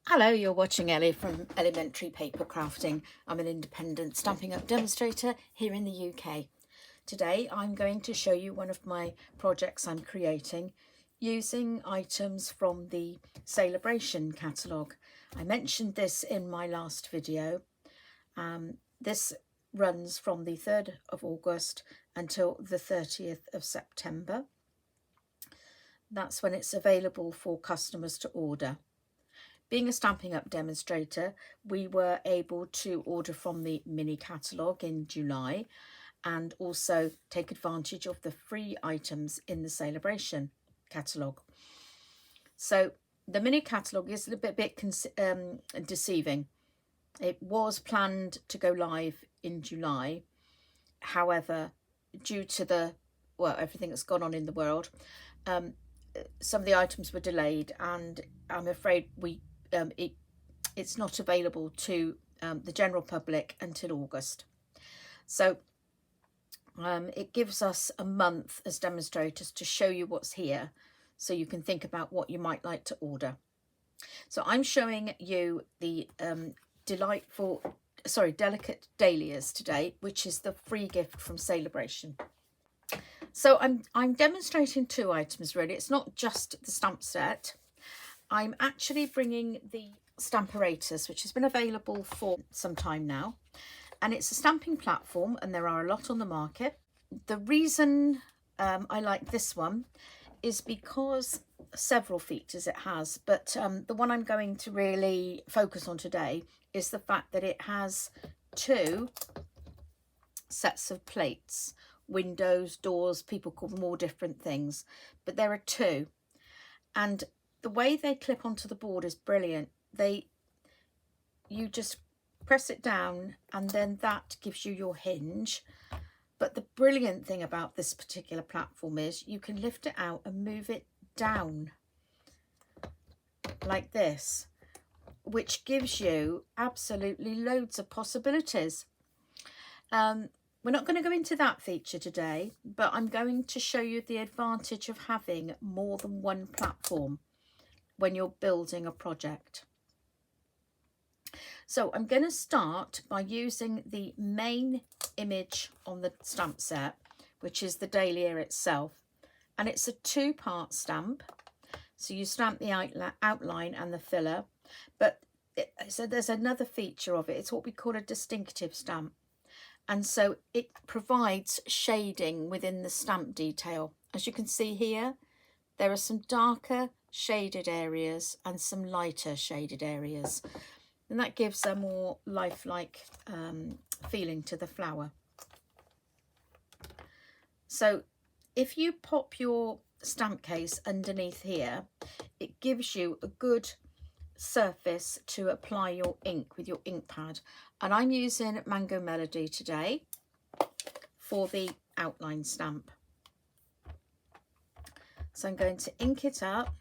Hello, you're watching Ellie from Elementary Paper Crafting. I'm an independent Stampin' Up demonstrator here in the UK. Today I'm going to show you one of my projects I'm creating using items from the Sale-a-bration catalogue. I mentioned this in my last video. This runs from the 3rd of August until the 30th of September. That's when it's available for customers to order. Being a Stampin' Up demonstrator, we were able to order from the mini catalogue in July and also take advantage of the free items in the Sale-a-bration catalogue. So the mini catalogue is a bit deceiving. It was planned to go live in July. However, due to everything that's gone on in the world, some of the items were delayed, and I'm afraid it's not available to the general public until August. So it gives us a month as demonstrators to show you what's here, so you can think about what you might like to order. So I'm showing you the delicate dahlias today, which is the free gift from Sale-a-bration. So I'm demonstrating two items really. It's not just the stamp set. I'm actually bringing the Stamparatus, which has been available for some time now, and it's a stamping platform, and there are a lot on the market. The reason I like this one is because several features it has, but the one I'm going to really focus on today is the fact that it has two sets of plates. Windows, doors, people call them all different things, but there are two, and the way they clip onto the board is brilliant. You just press it down and then that gives you your hinge. But the brilliant thing about this particular platform is you can lift it out and move it down like this, which gives you absolutely loads of possibilities. We're not going to go into that feature today, but I'm going to show you the advantage of having more than one platform when you're building a project. So I'm going to start by using the main image on the stamp set, which is the Dahlia itself, and it's a two-part stamp. So you stamp the outline and the filler, but so there's another feature of it. It's what we call a distinctive stamp, and so it provides shading within the stamp detail. As you can see here, there are some darker shaded areas and some lighter shaded areas, and that gives a more lifelike feeling to the flower. So if you pop your stamp case underneath here, it gives you a good surface to apply your ink with your ink pad, and I'm using Mango Melody today for the outline stamp. So I'm going to ink it up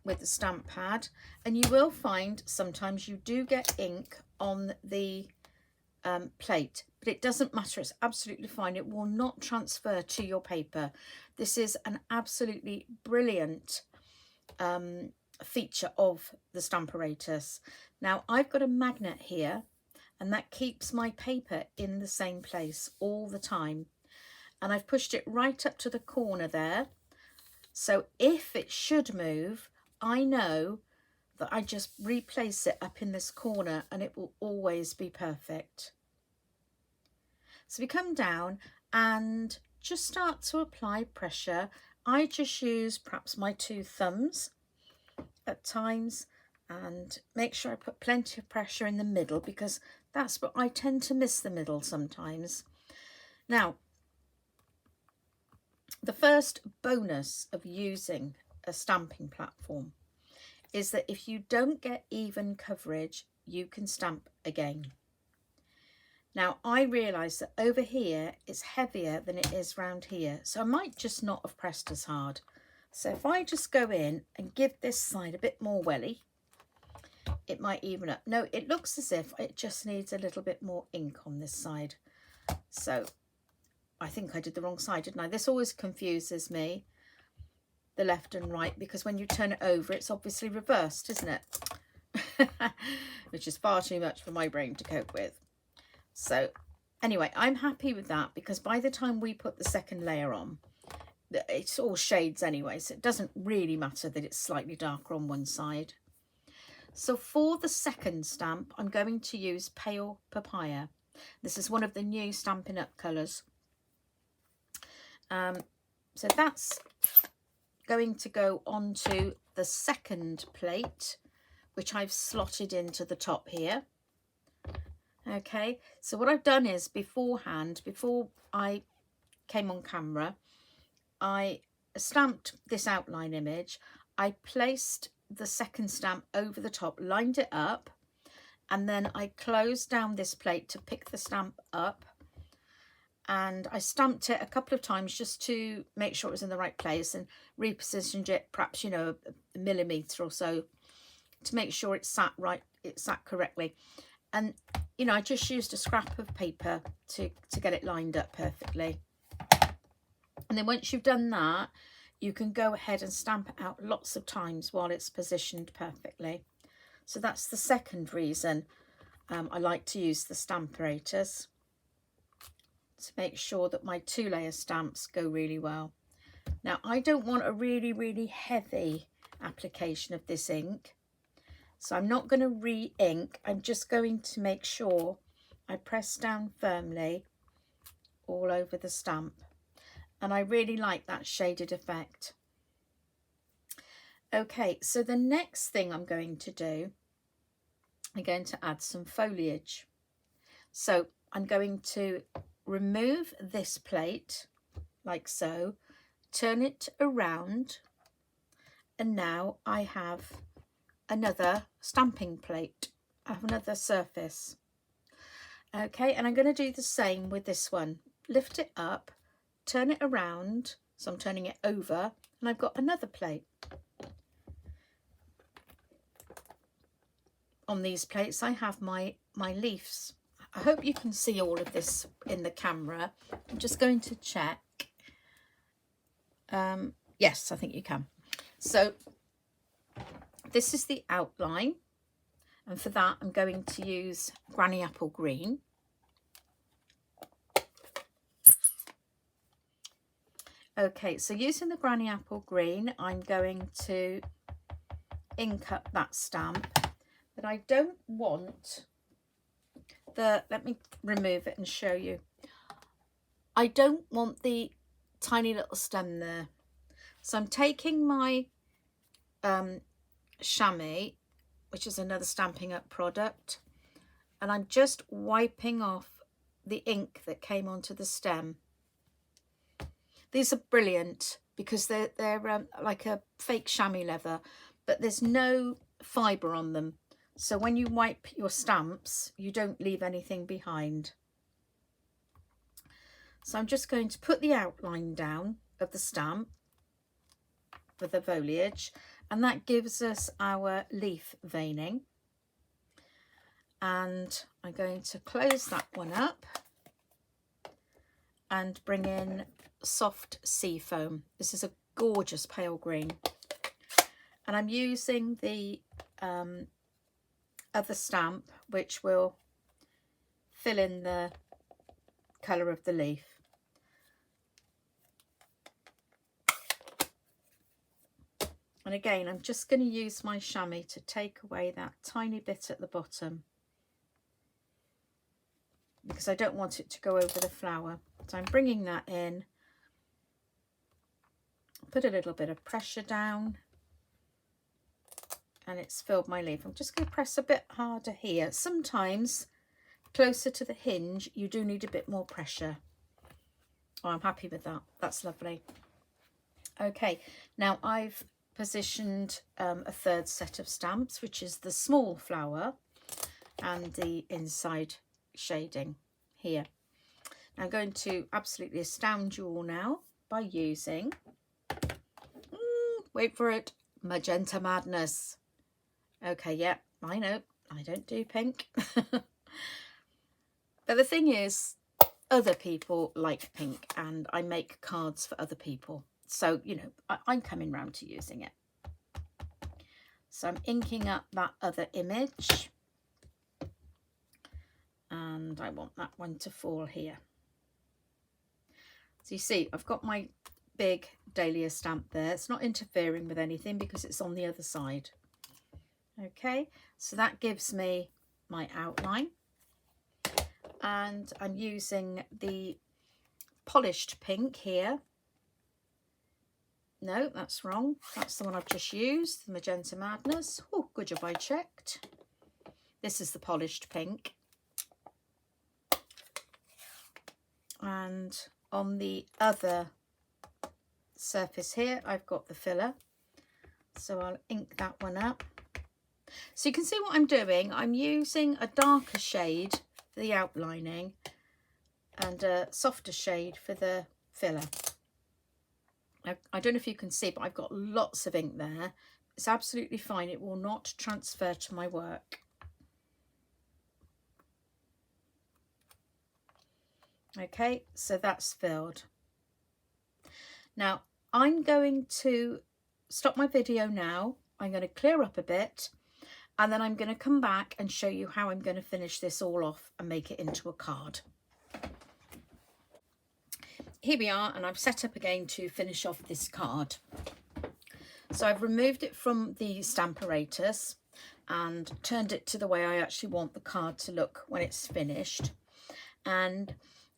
with the stamp pad, and you will find sometimes you do get ink on the plate, but it doesn't matter, it's absolutely fine. It will not transfer to your paper. This is an absolutely brilliant feature of the Stamparatus. Now I've got a magnet here, and that keeps my paper in the same place all the time, and I've pushed it right up to the corner there, so if it should move, I know that I just replace it up in this corner and it will always be perfect. So we come down and just start to apply pressure. I just use perhaps my two thumbs at times and make sure I put plenty of pressure in the middle, because that's what I tend to miss, the middle sometimes. Now, the first bonus of using a stamping platform is that if you don't get even coverage, you can stamp again. Now I realise that over here it's heavier than it is round here, so I might just not have pressed as hard. So if I just go in and give this side a bit more welly, it might even up. No, it looks as if it just needs a little bit more ink on this side. So I think I did the wrong side, didn't I? This always confuses me. the left and right, because when you turn it over, it's obviously reversed, isn't it? Which is far too much for my brain to cope with. So anyway, I'm happy with that, because by the time we put the second layer on, it's all shades anyway, so it doesn't really matter that it's slightly darker on one side. So for the second stamp, I'm going to use Pale Papaya. This is one of the new Stampin' Up colours. So that's going to go onto the second plate, which I've slotted into the top here. Okay, so what I've done is beforehand, before I came on camera, I stamped this outline image. I placed the second stamp over the top, lined it up, and then I closed down this plate to pick the stamp up, and I stamped it a couple of times just to make sure it was in the right place, and repositioned it perhaps, you know, a millimetre or so to make sure it sat right, it sat correctly. And you know, I just used a scrap of paper to get it lined up perfectly. And then once you've done that, you can go ahead and stamp it out lots of times while it's positioned perfectly. So that's the second reason I like to use the Stamperators, to make sure that my 2-layer stamps go really well. Now, I don't want a really heavy application of this ink, so I'm not going to re-ink. I'm just going to make sure I press down firmly all over the stamp. And I really like that shaded effect. Okay, so the next thing I'm going to do, I'm going to add some foliage. So I'm going to remove this plate like so, turn it around, and now I have another stamping plate. I have another surface. Okay, and I'm going to do the same with this one. Lift it up, turn it around, so I'm turning it over, and I've got another plate. On these plates I have my leaves. I hope you can see all of this in the camera. I'm just going to check. Yes, I think you can. So this is the outline, and for that I'm going to use Granny Apple Green. Okay, so using the Granny Apple Green, I'm going to ink up that stamp, but I don't want the, let me remove it and show you. I don't want the tiny little stem there. So I'm taking my chamois, which is another Stampin' Up product, and I'm just wiping off the ink that came onto the stem. These are brilliant because they're like a fake chamois leather, but there's no fibre on them. So when you wipe your stamps, you don't leave anything behind. So I'm just going to put the outline down of the stamp with the foliage, and that gives us our leaf veining. And I'm going to close that one up and bring in soft sea foam. This is a gorgeous pale green, and I'm using the other stamp, which will fill in the colour of the leaf. And again, I'm just going to use my chamois to take away that tiny bit at the bottom, because I don't want it to go over the flower. So I'm bringing that in, put a little bit of pressure down, and it's filled my leaf. I'm just going to press a bit harder here. Sometimes closer to the hinge you do need a bit more pressure. Oh, I'm happy with that. That's lovely. Okay, now I've positioned a third set of stamps, which is the small flower and the inside shading here. I'm going to absolutely astound you all now by using, wait for it, Magenta Madness. Okay, yeah, I know, I don't do pink. But the thing is, other people like pink, and I make cards for other people. So, you know, I'm coming round to using it. So I'm inking up that other image. And I want that one to fall here. So you see, I've got my big Dahlia stamp there. It's not interfering with anything because it's on the other side. Okay, so that gives me my outline. And I'm using the polished pink here. No, that's wrong. That's the one I've just used, the Magenta Madness. Oh, good job I checked. This is the polished pink. And on the other surface here, I've got the filler. So I'll ink that one up. So you can see what I'm doing. I'm using a darker shade for the outlining and a softer shade for the filler. I don't know if you can see, but I've got lots of ink there. It's absolutely fine. It will not transfer to my work. Okay, so that's filled. Now, I'm going to stop my video now. I'm going to clear up a bit, and then I'm going to come back and show you how I'm going to finish this all off and make it into a card. Here we are, and I've set up again to finish off this card. So I've removed it from the Stamparatus and turned it to the way I actually want the card to look when it's finished. And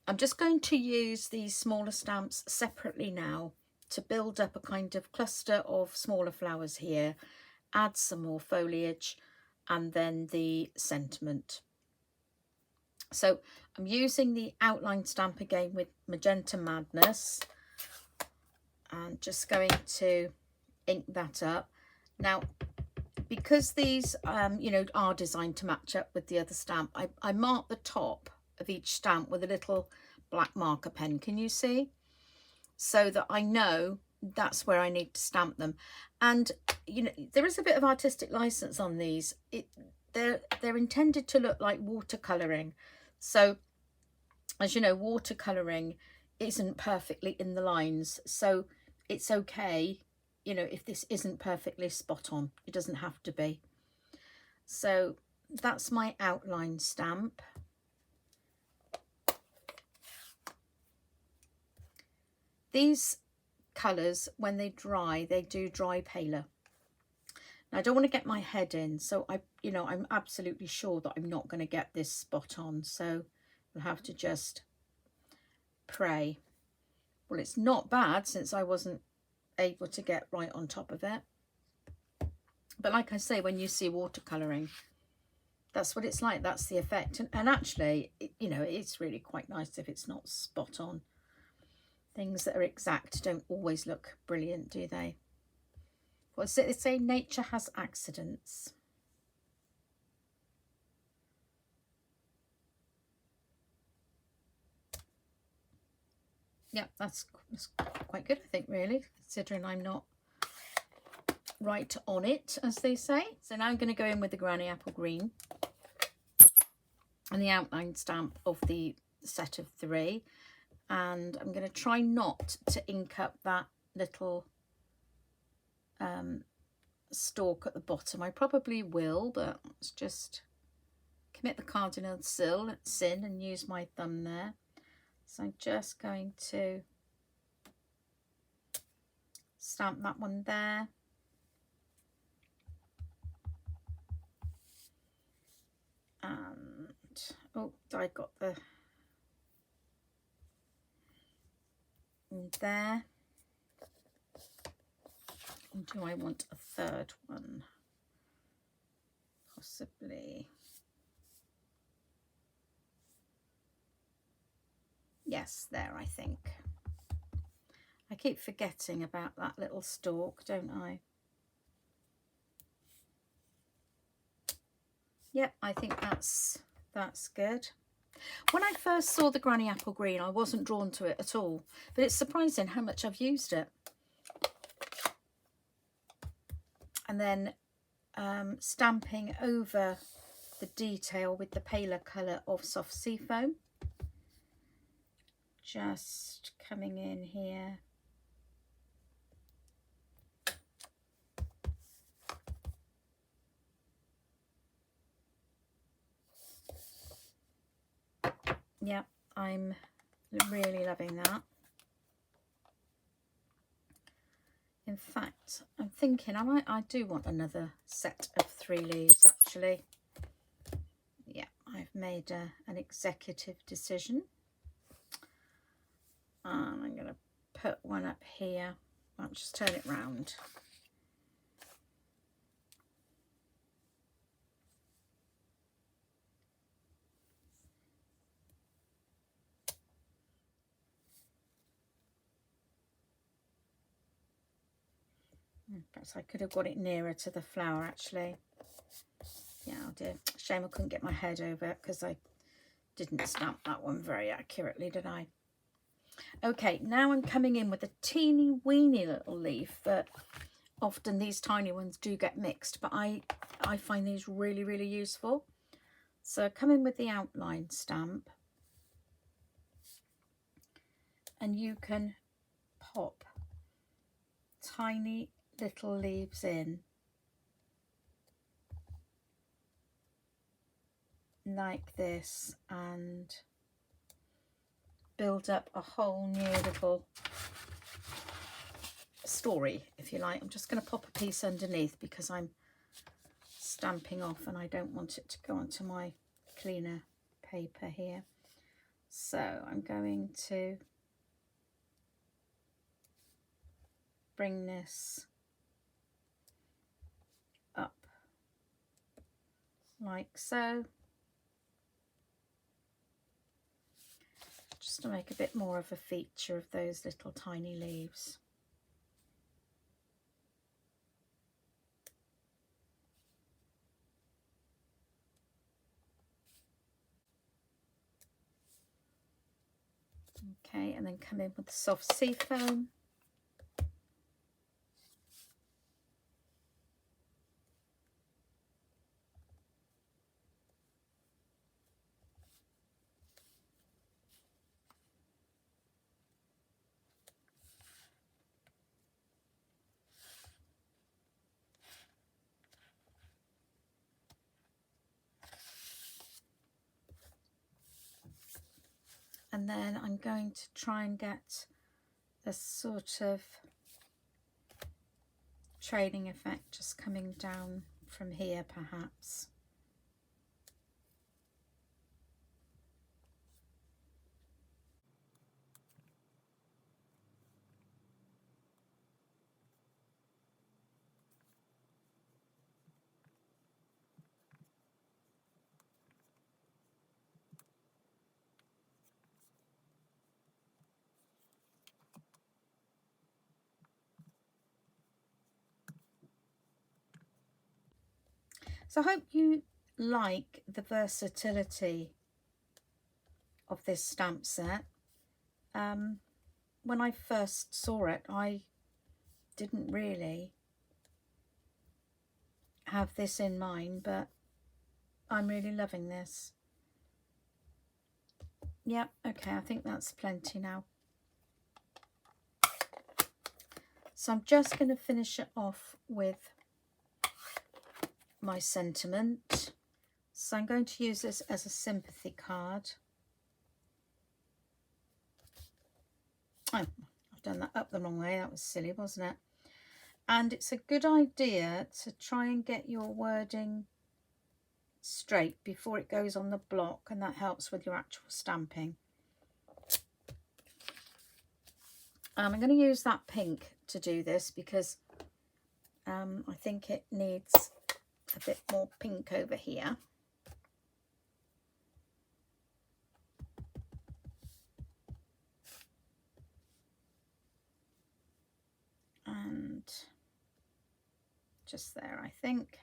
I'm just going to use these smaller stamps separately now to build up a kind of cluster of smaller flowers here, add some more foliage, and then the sentiment. So I'm using the outline stamp again with Magenta Madness and just going to ink that up. Now, because these, you know, are designed to match up with the other stamp, I mark the top of each stamp with a little black marker pen. Can you see? So that I know that's where I need to stamp them. And, you know, there is a bit of artistic license on these. They're intended to look like watercolouring. So, as you know, watercolouring isn't perfectly in the lines. So it's okay, you know, if this isn't perfectly spot on. It doesn't have to be. So that's my outline stamp. These colours, when they dry, they do dry paler. Now, I don't want to get my head in, so I'm absolutely sure that I'm not going to get this spot on, so we'll have to just pray. Well, it's not bad since I wasn't able to get right on top of it. But like I say, when you see watercolouring, that's what it's like. That's the effect. And actually, you know, it's really quite nice if it's not spot on. Things that are exact don't always look brilliant, do they? What's it they say? Nature has accidents. Yeah, that's quite good, I think, really, considering I'm not right on it, as they say. So now I'm going to go in with the Granny Apple Green and the outline stamp of the set of 3. And I'm going to try not to ink up that little stalk at the bottom. I probably will, but let's just commit the cardinal sin and use my thumb there. So I'm just going to stamp that one there. And, oh, I got the, there. And do I want a third one? Possibly. Yes, there, I think. I keep forgetting about that little stalk, don't I? Yep, I think that's good. When I first saw the Granny Apple Green, I wasn't drawn to it at all, but it's surprising how much I've used it. And then stamping over the detail with the paler colour of Soft Seafoam. Just coming in here Yeah, I'm really loving that. In fact, I'm thinking I do want another set of 3 leaves actually. Yeah, I've made an executive decision. And I'm going to put one up here. I'll just turn it round. Perhaps I could have got it nearer to the flower actually. Yeah, I'll do. Shame I couldn't get my head over it because I didn't stamp that one very accurately, did I? Okay, now I'm coming in with a teeny weeny little leaf that often these tiny ones do get mixed, but I find these really, really useful. So come in with the outline stamp and you can pop tiny little leaves in like this and build up a whole new little story, if you like. I'm just going to pop a piece underneath because I'm stamping off and I don't want it to go onto my cleaner paper here. So I'm going to bring this up like so, just to make a bit more of a feature of those little tiny leaves. Okay, and then come in with the soft sea foam. And then I'm going to try and get a sort of trailing effect just coming down from here perhaps. So I hope you like the versatility of this stamp set. When I first saw it, I didn't really have this in mind, but I'm really loving this. Yep, okay, I think that's plenty now. So I'm just going to finish it off with my sentiment. So I'm going to use this as a sympathy card. Oh, I've done that up the wrong way. That was silly, wasn't it? And it's a good idea to try and get your wording straight before it goes on the block, and that helps with your actual stamping. I'm going to use that pink to do this because I think it needs a bit more pink over here. And just there, I think.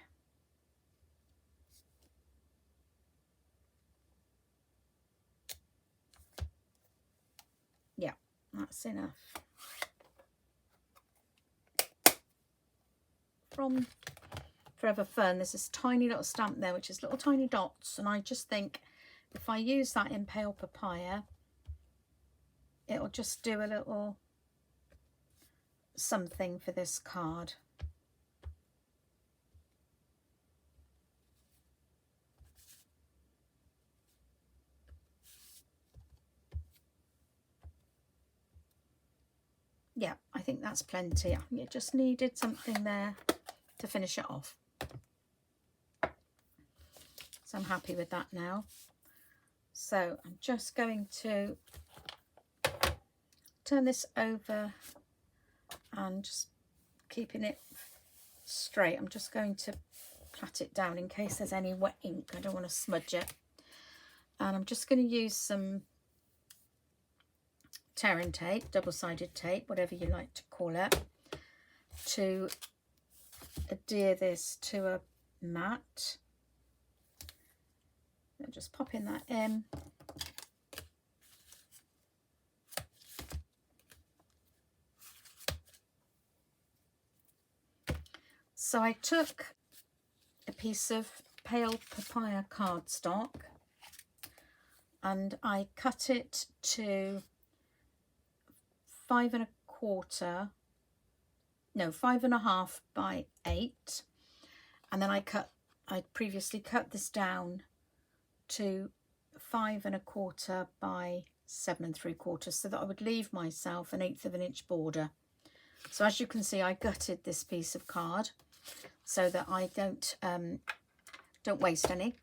Yeah, that's enough. From Forever Fern, there's this tiny little stamp there, which is little tiny dots, and I just think if I use that in Pale Papaya, it'll just do a little something for this card. yeah, I think that's plenty. I think it just needed something there to finish it off. So I'm happy with that now. So I'm just going to turn this over and just keeping it straight. I'm just going to plait it down in case there's any wet ink. I don't want to smudge it. And I'm just going to use some tearing tape, double-sided tape, whatever you like to call it, to adhere this to a mat. I'm just popping that in. So I took a piece of pale papaya cardstock and I cut it to 5.25 by 8, and then I previously cut this down to 5.25 by 7.75, so that I would leave myself an 1/8 of an inch border. So as you can see, I gutted this piece of card so that I don't waste any.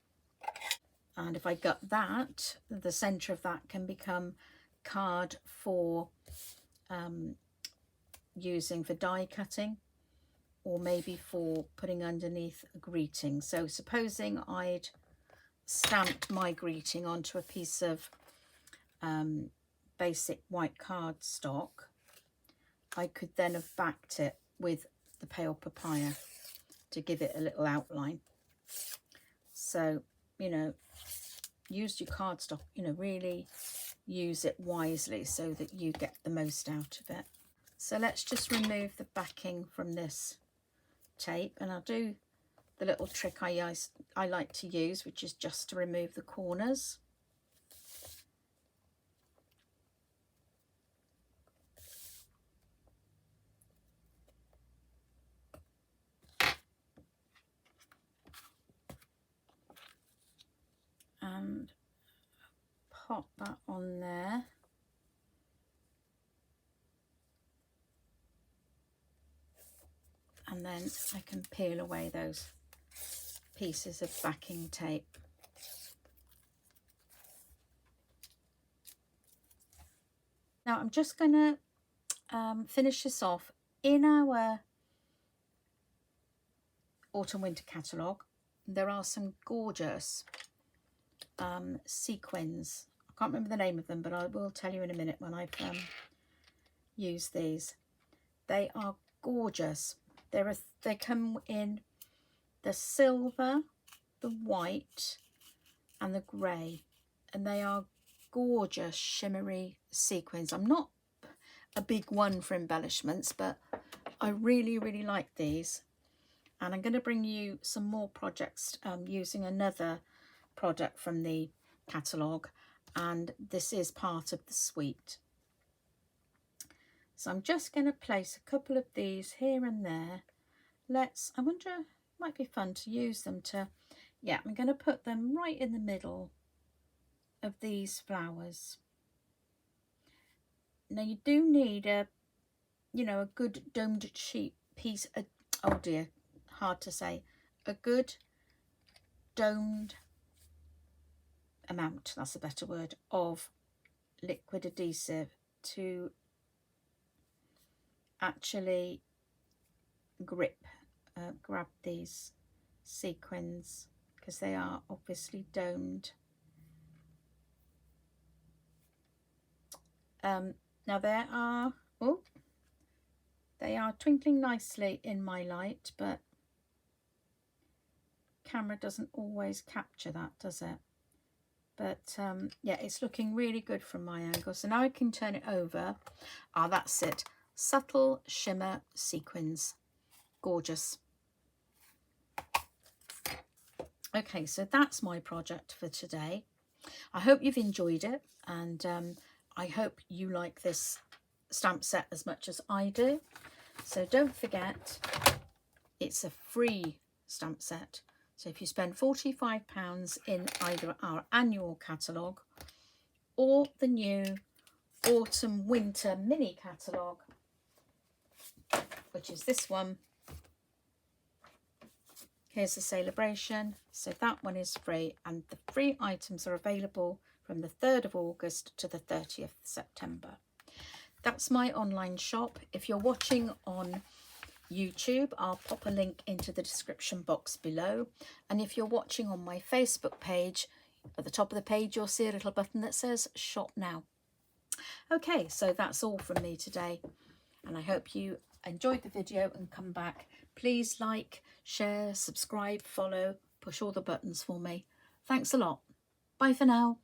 And if I gut that, the centre of that can become card for using for die cutting, or maybe for putting underneath a greeting. So supposing I'd stamped my greeting onto a piece of basic white cardstock, I could then have backed it with the pale papaya to give it a little outline. So, you know, use your cardstock, you know, really use it wisely so that you get the most out of it. So let's just remove the backing from this tape, and I'll do the little trick I like to use, which is just to remove the corners. And pop that on there. And then I can peel away those pieces of backing tape. Now I'm just going to finish this off in our autumn winter catalogue. There are some gorgeous sequins. I can't remember the name of them, but I will tell you in a minute when I've used these. They are gorgeous. They come in the silver, the white and the grey, and they are gorgeous shimmery sequins. I'm not a big one for embellishments, but I really like these, and I'm going to bring you some more projects using another product from the catalogue, and this is part of the suite. So I'm just going to place a couple of these here and there. I wonder, it might be fun to use them to, yeah, I'm going to put them right in the middle of these flowers. Now you do need a good domed sheet piece, oh dear, hard to say, a good domed amount, that's a better word, of liquid adhesive to actually grab these sequins, because they are obviously domed. Now they are twinkling nicely in my light, but camera doesn't always capture that, does it? But yeah, it's looking really good from my angle. So now I can turn it over. Ah, that's it. Subtle shimmer sequins. Gorgeous. Okay, so that's my project for today. I hope you've enjoyed it, and I hope you like this stamp set as much as I do. So don't forget, it's a free stamp set. So if you spend £45 in either our annual catalogue or the new autumn winter mini catalogue, which is this one. Here's the Sale-a-bration. So that one is free, and the free items are available from the 3rd of August to the 30th of September. That's my online shop. If you're watching on YouTube, I'll pop a link into the description box below. And if you're watching on my Facebook page, at the top of the page, you'll see a little button that says Shop Now. Okay, so that's all from me today. And I hope you enjoyed the video and come back. Please like, share, subscribe, follow, push all the buttons for me. Thanks a lot. Bye for now.